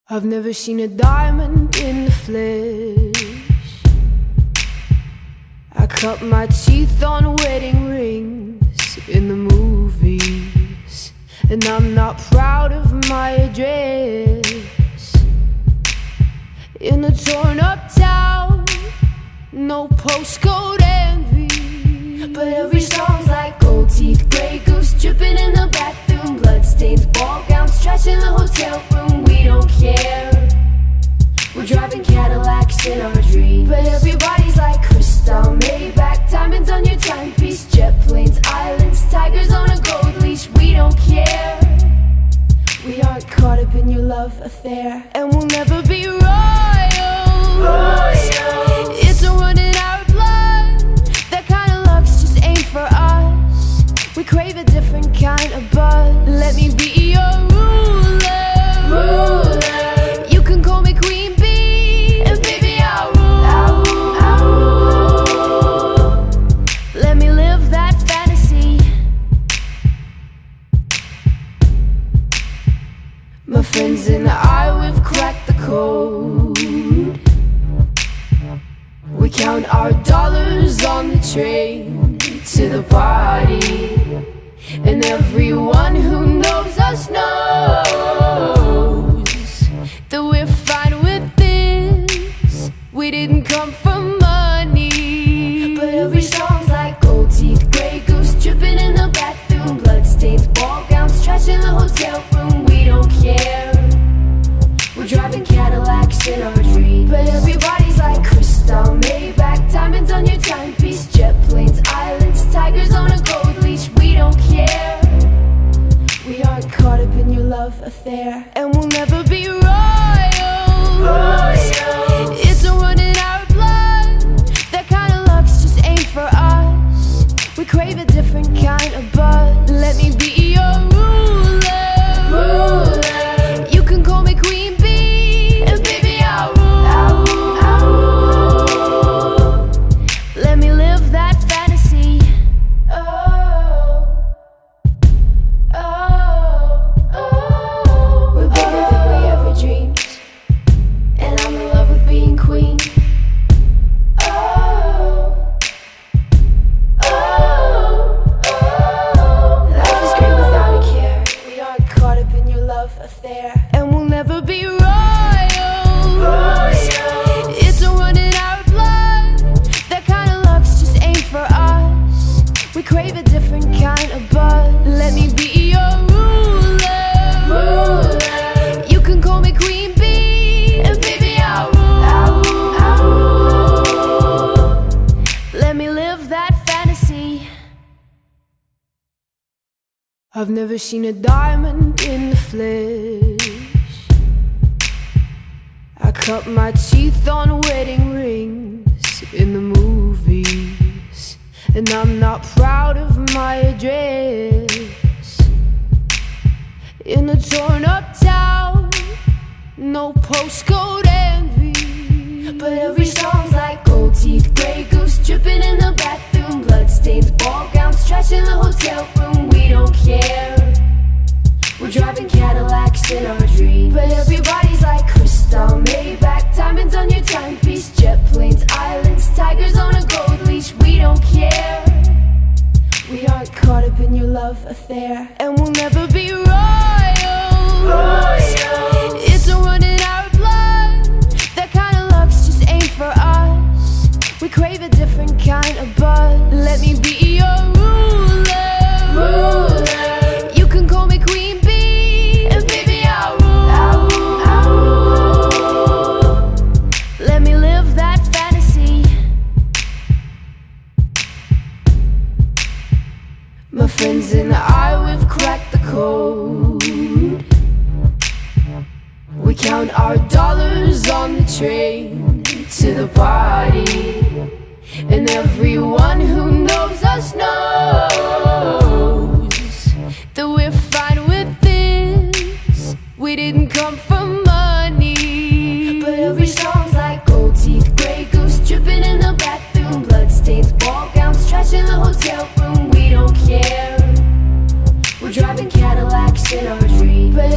I've never seen a diamond in the flesh. I cut my teeth on wedding rings in the movies, and I'm not proud of my address. In a torn up town, no postcode envy, but every song's like gold teeth, grey goose dripping in the bathroom, bloodstains, ball gowns, trash in the hotel room. We don't care. We're driving Cadillacs in our dreams, but everybody's like crystal, Maybach, diamonds on your timepiece, jet planes, islands, tigers on a gold leash. We don't care. We aren't caught up in your love affair, and we'll never be royals. It's a run in our blood. That kind of luck's just ain't for us. We crave a different kind of buzz. Let me be your ruler. You can call me Queen Bee, and baby I'll rule. Let me live that fantasy. My friends and I, we've cracked the code. We count our dollars on the train to the party, and everyone who knows us knows that we're fine with this. We didn't come for money, but every song's like gold teeth, grey goose dripping in the bathroom, bloodstains, ball gowns, trash in the hotel room. We don't care. We're driving Cadillacs in our dreams, but everybody's like crystal, Maybach, diamonds on your timepiece, jet planes, islands, tigers on a gold leash. We don't care. We aren't caught up in your love affair, and we'll never be royals. It's a run in our blood. That kind of luck's just ain't for us. We crave a different kind of buzz. Let me be your ruler. You can call me Queen Bee, and baby I'll rule. Let me live that fantasy. We're bigger than we ever dreamed, and I'm in love with being queen. Life is great without a care. We aren't caught up in your love affair, and we'll never be royals. It's a run in our blood. That kind of luck's just ain't for us. We crave a different kind of buzz. Let me be your ruler. You can call me Queen Bee, and baby I'll rule. Let me live that fantasy. I've never seen a diamond in the flesh. I cut my teeth on wedding rings in the movies, and I'm not proud of my address. In a torn up town, no postcode envy, but every song's like gold teeth, grey goose dripping in the bathroom, bloodstains, ball gowns, trash in the hotel room. We don't care. We're driving Cadillacs in our dreams, but everybody's like crystal, Maybach, diamonds on your timepiece, jet planes, islands, tigers on a gold leash. We don't care. We aren't caught up in your love affair, and we'll never be royals. It's a run in our blood. That kind of luck's just ain't for us. We crave a different kind of buzz. Let me be your ruler. You can call me Queen Bee, and baby I'll rule. Let me live that fantasy. My friends and I, we've cracked the code. We count our dollars on the train to the party, and everyone who knows us knows that we're fine with this. We didn't come for money, but every song's like gold teeth, grey goose dripping in the bathroom, bloodstains, ball gowns, trash in the hotel room. We don't care. We're driving Cadillacs in our dreams, but